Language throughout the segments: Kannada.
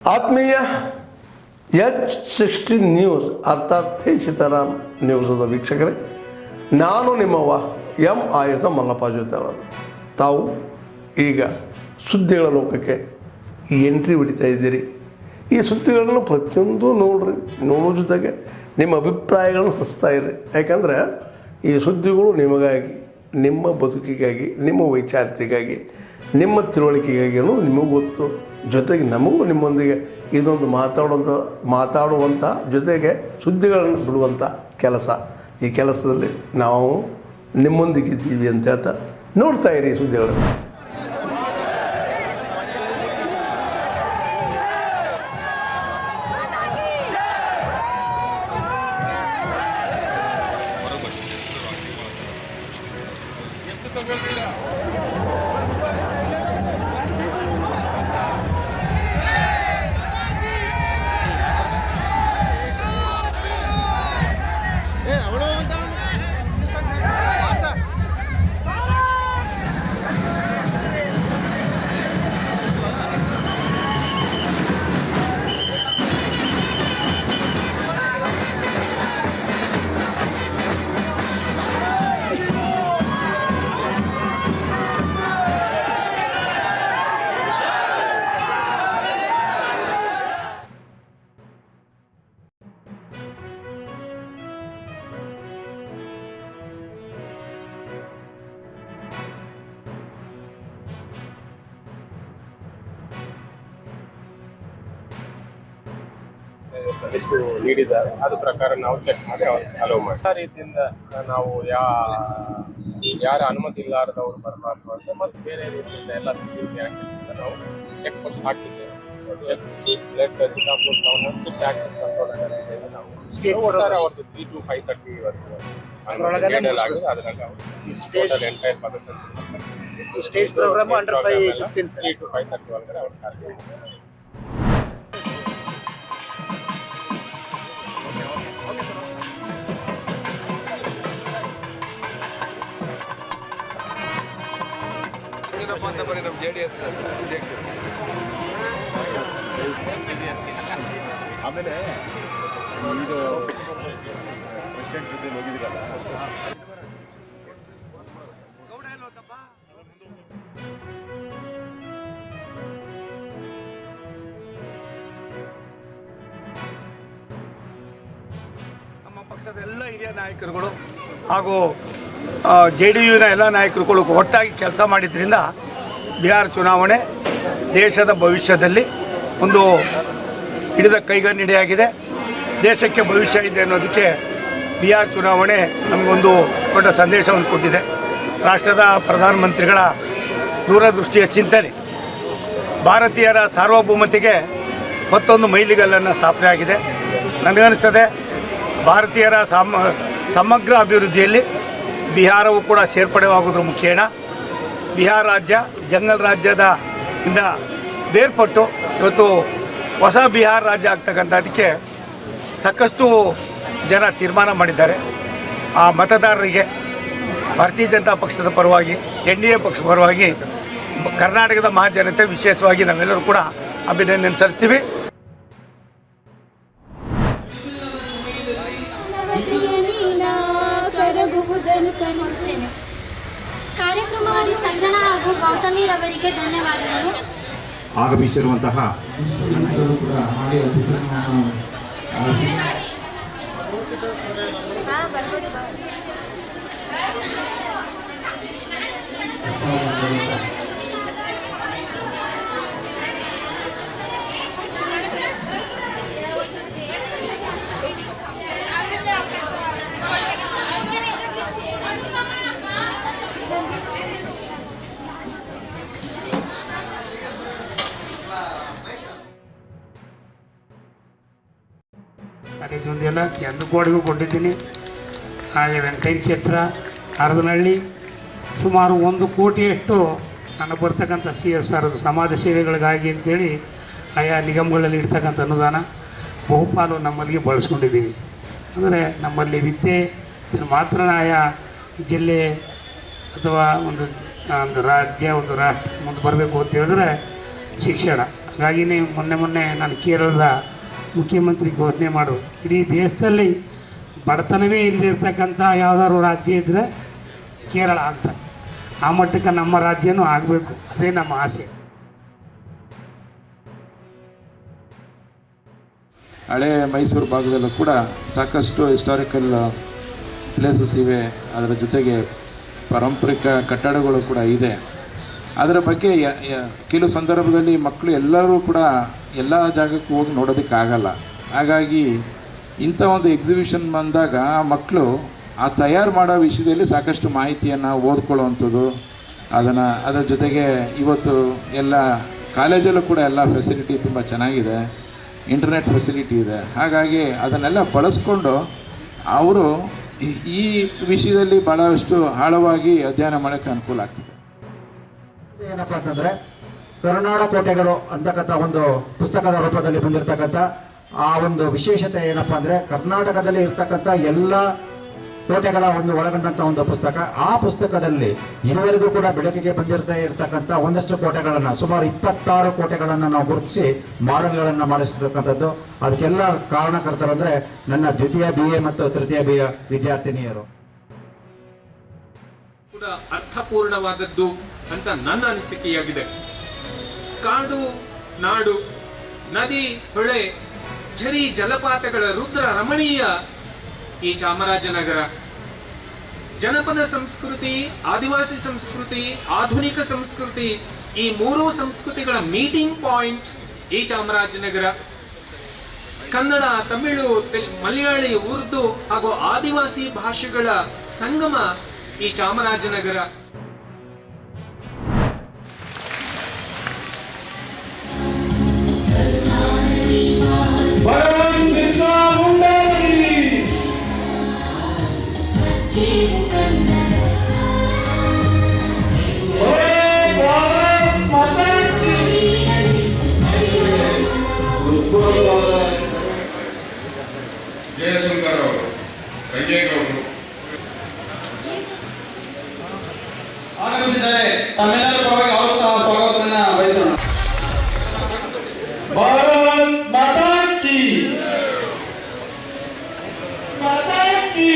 ಆತ್ಮೀಯ H60 ನ್ಯೂಸ್ ಅರ್ಥಾತ್ ಸೀತಾರಾಮ್ ನ್ಯೂಸದ ವೀಕ್ಷಕರೇ, ನಾನು ನಿಮ್ಮವ ಎಂ ಆಯುಧ ಮಲ್ಲಪ್ಪ ಜೊತೆ ಅವರು. ತಾವು ಈಗ ಸುದ್ದಿಗಳ ಲೋಕಕ್ಕೆ ಎಂಟ್ರಿ ಹೊಡಿತಾ ಇದ್ದೀರಿ. ಈ ಸುದ್ದಿಗಳನ್ನು ಪ್ರತಿಯೊಂದು ನೋಡೋ ಜೊತೆಗೆ ನಿಮ್ಮ ಅಭಿಪ್ರಾಯಗಳನ್ನು ಹಂಚ್ತಾ ಇರಿ. ಯಾಕಂದರೆ ಈ ಸುದ್ದಿಗಳು ನಿಮಗಾಗಿ, ನಿಮ್ಮ ಬದುಕಿಗಾಗಿ, ನಿಮ್ಮ ವೈಚಾರಿಕೆಗಾಗಿ, ನಿಮ್ಮ ತಿಳುವಳಿಕೆಗಾಗಿಯೂ ನಿಮಗೂ ಗೊತ್ತು. ಜೊತೆಗೆ ನಮಗೂ ನಿಮ್ಮೊಂದಿಗೆ ಇದೊಂದು ಮಾತಾಡುವಂಥ ಜೊತೆಗೆ ಸುದ್ದಿಗಳನ್ನು ಬಿಡುವಂಥ ಕೆಲಸ. ಈ ಕೆಲಸದಲ್ಲಿ ನಾವು ನಿಮ್ಮೊಂದಿಗಿದ್ದೀವಿ ಅಂತ ಹೇಳ್ತಾ ನೋಡ್ತಾ ಇರಿ ಸುದ್ದಿಗಳನ್ನು. ಎಷ್ಟು ನೀಡಿದ್ದಾರೆ ಅದ್ರ ಪ್ರಕಾರ ನಾವು ಚೆಕ್ ಮಾಡಿ ಅವ್ರಿಗೆ ಅಲೋ ಮಾಡಿ. ಆ ರೀತಿಯಿಂದ ನಾವು ಯಾರ ಅನುಮತಿ ಇಲ್ಲಾರದವ್ರು ಬರಬಾರ್ದು ಅಂತ ಮತ್ತು ಬೇರೆ ರೀತಿಯಿಂದ ಎಲ್ಲ ಸೆಕ್ಯೂರಿಟಿ ಆಕ್ಟಿವಿಟಿಯಿಂದ ನಾವು ಚೆಕ್ ಪೋಸ್ಟ್ ಹಾಕಿದ್ದೇವೆ. ಒಟ್ಟಾರೆ ಅವ್ರದ್ದು 3 to 5:30 ಇವತ್ತು ಅದರಲ್ಲಿ total entire person stage programme under 5:15 3 to 5:30 ಒಳಗಡೆ ಅವ್ರು ಕಾರ್ಯಕ್ರಮ. ನಮ್ಮ JDS ಅಧ್ಯಕ್ಷರು ಆಮೇಲೆ ಇದು ಪ್ರೆಸಿಡೆಂಟ್ ಜೊತೆ ಹೋಗಿದ್ದೀರಲ್ಲ, ನಮ್ಮ ಪಕ್ಷದ ಎಲ್ಲ ಹಿರಿಯ ನಾಯಕರುಗಳು ಹಾಗೂ JDUವಿನ ಎಲ್ಲ ನಾಯಕರುಗಳು ಒಟ್ಟಾಗಿ ಕೆಲಸ ಮಾಡಿದ್ರಿಂದ ಬಿಹಾರ ಚುನಾವಣೆ ದೇಶದ ಭವಿಷ್ಯದಲ್ಲಿ ಒಂದು ಹಿಡಿದ ಕೈಗನ್ನಡಿಯಾಗಿದೆ. ದೇಶಕ್ಕೆ ಭವಿಷ್ಯ ಇದೆ ಅನ್ನೋದಕ್ಕೆ ಬಿಹಾರ ಚುನಾವಣೆ ನಮಗೊಂದು ದೊಡ್ಡ ಸಂದೇಶವನ್ನು ಕೊಟ್ಟಿದೆ. ರಾಷ್ಟ್ರದ ಪ್ರಧಾನಮಂತ್ರಿಗಳ ದೂರದೃಷ್ಟಿಯ ಚಿಂತನೆ ಭಾರತೀಯರ ಸಾರ್ವಭೌಮತೆಗೆ ಮತ್ತೊಂದು ಮೈಲಿಗಲ್ಲನ್ನು ಸ್ಥಾಪನೆ ಆಗಿದೆ. ನನಗನ್ನಿಸ್ತದೆ ಭಾರತೀಯರ ಸಮಗ್ರ ಅಭಿವೃದ್ಧಿಯಲ್ಲಿ ಬಿಹಾರವು ಕೂಡ ಸೇರ್ಪಡೆಯಾಗೋದ್ರ ಮುಖೇನ ಬಿಹಾರ ರಾಜ್ಯ ಜಂಗಲ್ ರಾಜ್ಯದ ಇಂದ ಬೇರ್ಪಟ್ಟು ಇವತ್ತು ಹೊಸ ಬಿಹಾರ ರಾಜ್ಯ ಆಗ್ತಕ್ಕಂಥದ್ದಕ್ಕೆ ಸಾಕಷ್ಟು ಜನ ತೀರ್ಮಾನ ಮಾಡಿದ್ದಾರೆ. ಆ ಮತದಾರರಿಗೆ ಭಾರತೀಯ ಜನತಾ ಪಕ್ಷದ ಪರವಾಗಿ, NDA ಪಕ್ಷದ ಪರವಾಗಿ ಕರ್ನಾಟಕದ ಮಹಾಜನತೆ ವಿಶೇಷವಾಗಿ ನಾವೆಲ್ಲರೂ ಕೂಡ ಅಭಿನಂದನೆ ಸಲ್ಲಿಸ್ತೀವಿ. ಕಾರ್ಯಕ್ರಮವಾಗಿ ಸಂಜನಾ ಹಾಗೂ ಗೌತಮಿ ರವರಿಗೆ ಧನ್ಯವಾದಗಳು. ಆಗಮಿಸಿರುವಂತಹ ಇದೊಂದೆಲ್ಲ ಚಂದಕೋಡಿಗೂ ಕೊಟ್ಟಿದ್ದೀನಿ. ಹಾಗೆ ವೆಂಕಟೇಶ ಛತ್ರ, ಹರದನಹಳ್ಳಿ ಸುಮಾರು 1 ಕೋಟಿಯಷ್ಟು ನನಗೆ ಬರ್ತಕ್ಕಂಥ CSR ಸಮಾಜ ಸೇವೆಗಳಿಗಾಗಿ ಅಂತೇಳಿ ಆಯಾ ನಿಗಮಗಳಲ್ಲಿ ಇಡ್ತಕ್ಕಂಥ ಅನುದಾನ ಬಹುಪಾಲು ನಮ್ಮಲ್ಲಿಗೆ ಬಳಸ್ಕೊಂಡಿದ್ದೀವಿ. ಅಂದರೆ ನಮ್ಮಲ್ಲಿ ವಿದ್ಯೆ ಮಾತ್ರ ಆಯಾ ಜಿಲ್ಲೆ ಅಥವಾ ಒಂದು ರಾಜ್ಯ, ಒಂದು ರಾಷ್ಟ್ರ ಮುಂದೆ ಬರಬೇಕು ಅಂತ ಹೇಳಿದ್ರೆ ಶಿಕ್ಷಣ. ಹಾಗಾಗಿನೇ ಮೊನ್ನೆ ನಾನು ಕೇರಳದ ಮುಖ್ಯಮಂತ್ರಿ ಘೋಷಣೆ ಮಾಡು ಇಡೀ ದೇಶದಲ್ಲಿ ಬಡತನವೇ ಇಲ್ಲದಿರ್ತಕ್ಕಂಥ ಯಾವುದಾದ್ರು ರಾಜ್ಯ ಇದ್ದರೆ ಕೇರಳ ಅಂತ. ಆ ಮಟ್ಟಕ್ಕೆ ನಮ್ಮ ರಾಜ್ಯನೂ ಆಗಬೇಕು, ಅದೇ ನಮ್ಮ ಆಸೆ. ಹಳೆ ಮೈಸೂರು ಭಾಗದಲ್ಲೂ ಕೂಡ ಸಾಕಷ್ಟು ಹಿಸ್ಟಾರಿಕಲ್ ಪ್ಲೇಸಸ್ ಇವೆ, ಅದರ ಜೊತೆಗೆ ಪಾರಂಪರಿಕ ಕಟ್ಟಡಗಳು ಕೂಡ ಇದೆ. ಅದರ ಬಗ್ಗೆ ಕೆಲವು ಸಂದರ್ಭದಲ್ಲಿ ಮಕ್ಕಳು ಎಲ್ಲರೂ ಕೂಡ ಎಲ್ಲ ಜಾಗಕ್ಕೂ ಹೋಗಿ ನೋಡೋದಕ್ಕಾಗಲ್ಲ. ಹಾಗಾಗಿ ಇಂಥ ಒಂದು ಎಕ್ಸಿಬಿಷನ್ ಬಂದಾಗ ಆ ಮಕ್ಕಳು ಆ ತಯಾರು ಮಾಡೋ ವಿಷಯದಲ್ಲಿ ಸಾಕಷ್ಟು ಮಾಹಿತಿಯನ್ನು ಓದ್ಕೊಳ್ಳುವಂಥದ್ದು, ಅದರ ಜೊತೆಗೆ ಇವತ್ತು ಎಲ್ಲ ಕಾಲೇಜಲ್ಲೂ ಕೂಡ ಎಲ್ಲ ಫೆಸಿಲಿಟಿ ತುಂಬ ಚೆನ್ನಾಗಿದೆ, ಇಂಟರ್ನೆಟ್ ಫೆಸಿಲಿಟಿ ಇದೆ. ಹಾಗಾಗಿ ಅದನ್ನೆಲ್ಲ ಬಳಸ್ಕೊಂಡು ಅವರು ಈ ವಿಷಯದಲ್ಲಿ ಭಾಳಷ್ಟು ಆಳವಾಗಿ ಅಧ್ಯಯನ ಮಾಡೋಕ್ಕೆ ಅನುಕೂಲ ಆಗ್ತದೆ. ಏನಪ್ಪ ಅಂತಂದರೆ ಕರುನಾಡ ಕೋಟೆಗಳು ಅಂತಕ್ಕಂಥ ಒಂದು ಪುಸ್ತಕದ ರೂಪದಲ್ಲಿ ಬಂದಿರತಕ್ಕಂಥ ಆ ಒಂದು ವಿಶೇಷತೆ ಏನಪ್ಪ ಅಂದರೆ ಕರ್ನಾಟಕದಲ್ಲಿ ಇರ್ತಕ್ಕಂಥ ಎಲ್ಲ ಕೋಟೆಗಳ ಒಂದು ಒಳಗೊಂಡಂಥ ಒಂದು ಪುಸ್ತಕ. ಆ ಪುಸ್ತಕದಲ್ಲಿ ಇದುವರೆಗೂ ಕೂಡ ಬೆಳಕಿಗೆ ಬಂದಿರದೇ ಇರತಕ್ಕಂಥ ಒಂದಷ್ಟು ಕೋಟೆಗಳನ್ನು, ಸುಮಾರು 26 ಕೋಟೆಗಳನ್ನು ನಾವು ಗುರುತಿಸಿ ಮಾಡೆಲ್ಗಳನ್ನು ಮಾಡಿಸ್ತಕ್ಕಂಥದ್ದು. ಅದಕ್ಕೆಲ್ಲ ಕಾರಣಕರ್ತರು ಅಂದರೆ ನನ್ನ ದ್ವಿತೀಯ BA ಮತ್ತು ತೃತೀಯ BA ವಿದ್ಯಾರ್ಥಿನಿಯರು. ಕೂಡ ಅರ್ಥಪೂರ್ಣವಾದದ್ದು ಅಂತ ನನ್ನ ಅನಿಸಿಕೆಯಾಗಿದೆ. ಕಾಡು, ನಾಡು, ನದಿ, ಹೊಳೆ, ಝರಿ, ಜಲಪಾತಗಳ ರುದ್ರ ರಮಣೀಯ ಈ ಚಾಮರಾಜನಗರ. ಜನಪದ ಸಂಸ್ಕೃತಿ, ಆದಿವಾಸಿ ಸಂಸ್ಕೃತಿ, ಆಧುನಿಕ ಸಂಸ್ಕೃತಿ, ಈ ಮೂರೂ ಸಂಸ್ಕೃತಿಗಳ ಮೀಟಿಂಗ್ ಪಾಯಿಂಟ್ ಈ ಚಾಮರಾಜನಗರ. ಕನ್ನಡ, ತಮಿಳು, ಮಲಯಾಳಿ, ಉರ್ದು ಹಾಗೂ ಆದಿವಾಸಿ ಭಾಷೆಗಳ ಸಂಗಮ ಈ ಚಾಮರಾಜನಗರ. ಜಯಸುಂದರ್ ಅವರು, ರಂಗೇಗೌಡರು ಆಗಮಿಸಿದ್ದಾರೆ. ತಮ್ಮೆಲ್ಲರ ಪರವಾಗಿ ಅವರು ಸ್ವಾಗತವನ್ನು ಬಯಸೋಣ. ಭಾರತ್ ಮಾತಾ ಕಿ ಮಾತಾ ಕಿ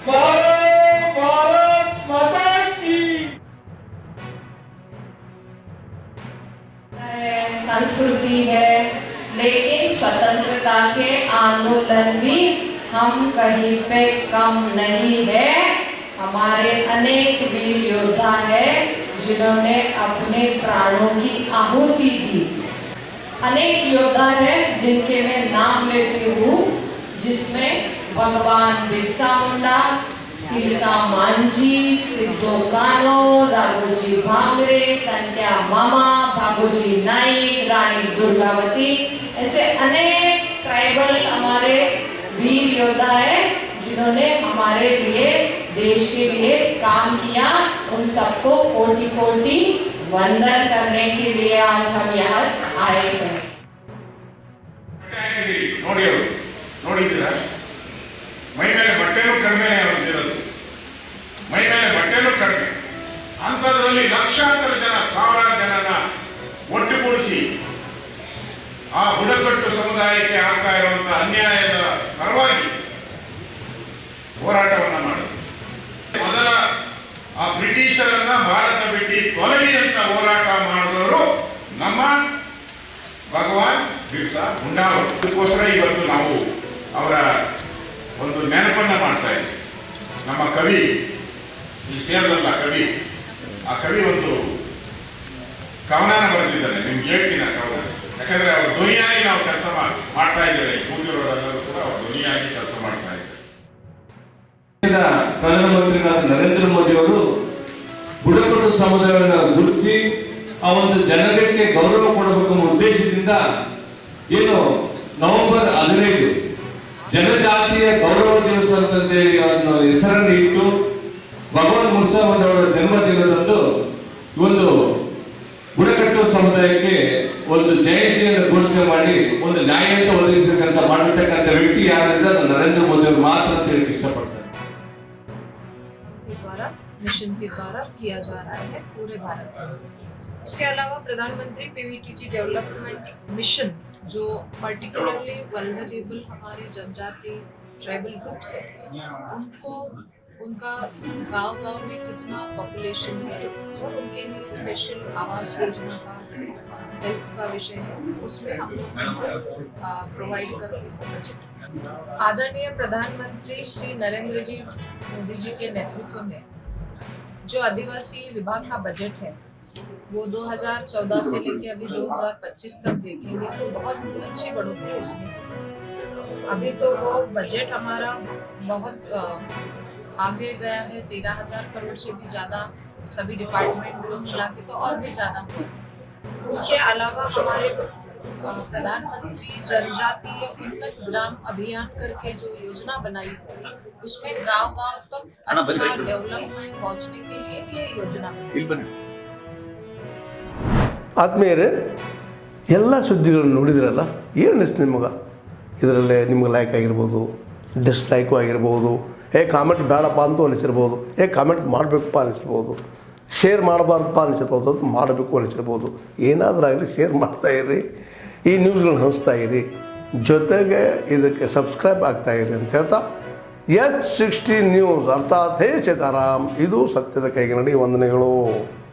ಭಾರತ್ ಮಾತಾ ಕಿ. संस्कृति है, लेकिन स्वतंत्रता के आंदोलन भी हम कहीं पे कम नहीं है. हमारे अनेक वीर योद्धा है जिन्होंने अपने प्राणों की आहुति दी. अनेक योद्धा है जिनके मैं नाम लेती हूँ, जिसमें भगवान बिरसा मुंडा, तिलका मांझी, सिद्धो कानो, राघोजी भांगरे, कंट्या मामा, भागोजी नाइक, रानी दुर्गावती, ऐसे अनेक ट्राइबल हमारे वीर योद्धा है जिन्होंने हमारे लिए, देश के लिए काम किया. उन सबको कोटि कोटि वंदन करने के लिए आज हम यहाँ आए हैं. ನೋಡಿದ್ದೀರಾ? ಮೈ ಮೇಲೆ ಬಟ್ಟೆನೂ ಕಡಿಮೆ ಇರೋದು, ಮೈ ಮೇಲೆ ಬಟ್ಟೆನೂ ಕಡಿಮೆ. ಅಂಥದ್ರಲ್ಲಿ ಲಕ್ಷಾಂತರ ಜನ, ಸಾವಿರಾರು ಜನನ ಒಟ್ಟುಗೂಡಿಸಿ ಆ ಬುಡಕಟ್ಟು ಸಮುದಾಯಕ್ಕೆ ಆಗ್ತಾ ಇರುವಂಥ ಅನ್ಯಾಯದ ಪರವಾಗಿ ಹೋರಾಟವನ್ನು ಮಾಡಿದ್ರು. ಮೊದಲ ಆ ಬ್ರಿಟಿಷರನ್ನ ಭಾರತ ಬಿಟ್ಟು ತೊಲಗಿ ಅಂತ ಹೋರಾಟ ಮಾಡಿದವರು ನಮ್ಮ ಭಗವಾನ್ ಬಿರ್ಸಾ ಮುಂಡಾ ಅವರು. ಅದಕ್ಕೋಸ್ಕರ ಇವತ್ತು ನಾವು ಅವರ ಒಂದು ನೆನಪನ್ನು ಮಾಡ್ತಾ ಇದ್ದೀವಿ. ನಮ್ಮ ಕವಿ ಈ ಸೇರಿದಲ್ಲ ಕವಿ, ಆ ಕವಿ ಒಂದು ಕವನನ ಬರೆದಿದ್ದಾನೆ, ನಿಮ್ಗೆ ಹೇಳ್ತೀನಿ ಆ ಕವನ. ಯಾಕಂದ್ರೆ ಅವ್ರ ಧ್ವನಿಯಾಗಿ ನಾವು ಕೆಲಸ ಮಾಡ್ತಾ ಇದ್ದೇವೆ, ಕೂತಿರೋರೆಲ್ಲರೂ ಕೂಡ ಅವ್ರ ಧ್ವನಿಯಾಗಿ ಕೆಲಸ ಮಾಡ್ತಾ ಇದ್ದಾರೆ. ಪ್ರಧಾನಮಂತ್ರಿಗಳಾದ ನರೇಂದ್ರ ಮೋದಿ ಅವರು ಬುಡಕಟ್ಟು ಸಮುದಾಯವನ್ನು ಗುರುತಿಸಿ ಆ ಒಂದು ಜನರಿಗೆ ಗೌರವ ಕೊಡಬೇಕೆಂಬ ಉದ್ದೇಶದಿಂದ ಏನು ನವೆಂಬರ್ 15 ಜನಜಾತಿಯ ಗೌರವ ದಿವಸ ಅಂತೇಳಿ ಅದನ್ನು ಹೆಸರನ್ನು ಇಟ್ಟು ಭಗವಾನ್ ಮುರ್ಸಾ ಮುಂಡಾ ಅವರ ಜನ್ಮದಿನದಂದು ಒಂದು ಬುಡಕಟ್ಟು ಸಮುದಾಯಕ್ಕೆ ಒಂದು ಜಯಂತಿಯನ್ನು ಘೋಷಣೆ ಮಾಡಿ ಒಂದು ನ್ಯಾಯ ಅಂತ ಒದಗಿಸಬೇಕಂತ ಮಾಡಿರ್ತಕ್ಕಂಥ ವ್ಯಕ್ತಿ ಯಾರಂದ್ರೆ ಅದು ನರೇಂದ್ರ ಮೋದಿ ಅವರು ಮಾತ್ರ ಅಂತ ಹೇಳಿ ಇಷ್ಟಪಡ್ತಾರೆ. मिशन के द्वारा किया जा रहा है पूरे भारत में. उसके अलावा प्रधानमंत्री पीवीटीजी डेवलपमेंट मिशन जो पर्टिकुलरली वल्नरेबल हमारे जनजाति ट्राइबल ग्रुप्स है उनको उनका गांव-गांव में कितना पॉपुलेशन है और उनके लिए स्पेशल आवास योजना का है, हेल्थ का विषय है, उसमें हम लोग प्रोवाइड करते हैं बजट। आदरणीय प्रधानमंत्री श्री नरेंद्र जी मोदी जी के नेतृत्व में जो आदिवासी विभाग का बजट है वो 2014 से लेके अभी 2025 तक देखेंगे तो बहुत अच्छी बढ़ोतरी उसमें। अभी तो वो बजट हमारा बहुत आगे गया है, 13,000 करोड़ से भी ज़्यादा सभी डिपार्टमेंट को मिला के तो और भी ज़्यादा हुआ। उसके अलावा हमारे प्रधानमंत्री जनजातीय उन्नत ग्राम अभियान करके जो योजना बनाई है उसमें गांव-गांव तक अच्छा डेवलपमेंट पहुंचने के लिए ये योजना बनाई। ಆತ್ಮೀಯರೇ, ಎಲ್ಲ ಸುದ್ದಿಗಳನ್ನು ನೋಡಿದ್ರಲ್ಲ, ಏನು ಅನಿಸ್ತು ನಿಮಗೆ? ಇದರಲ್ಲೇ ನಿಮ್ಗೆ ಲೈಕ್ ಆಗಿರ್ಬೋದು, ಡಿಸ್ಲೈಕು ಆಗಿರ್ಬೋದು, ಕಾಮೆಂಟ್ ಬೇಡಪ್ಪ ಅಂತೂ ಅನಿಸಿರ್ಬೋದು, ಕಾಮೆಂಟ್ ಮಾಡಬೇಕಪ್ಪ ಅನಿಸಿರ್ಬೋದು, ಶೇರ್ ಮಾಡಬಾರ್ದಪ್ಪ ಅನಿಸಿರ್ಬೋದು, ಅದು ಮಾಡಬೇಕು ಅನಿಸಿರ್ಬೋದು. ಏನಾದರೂ ಆಗಲಿ ಶೇರ್ ಮಾಡ್ತಾಯಿರಿ, ಈ ನ್ಯೂಸ್ಗಳನ್ನ ಹಂಚ್ತಾ ಇರಿ, ಜೊತೆಗೆ ಇದಕ್ಕೆ ಸಬ್ಸ್ಕ್ರೈಬ್ ಆಗ್ತಾಯಿರಿ ಅಂತ ಹೇಳ್ತಾ H16 ನ್ಯೂಸ್ ಅರ್ಥಾತ್ ಹೇ ಸೀತಾರಾಮ್, ಇದು ಸತ್ಯದ ಕೈಗೆ ನಡಿ. ವಂದನೆಗಳು.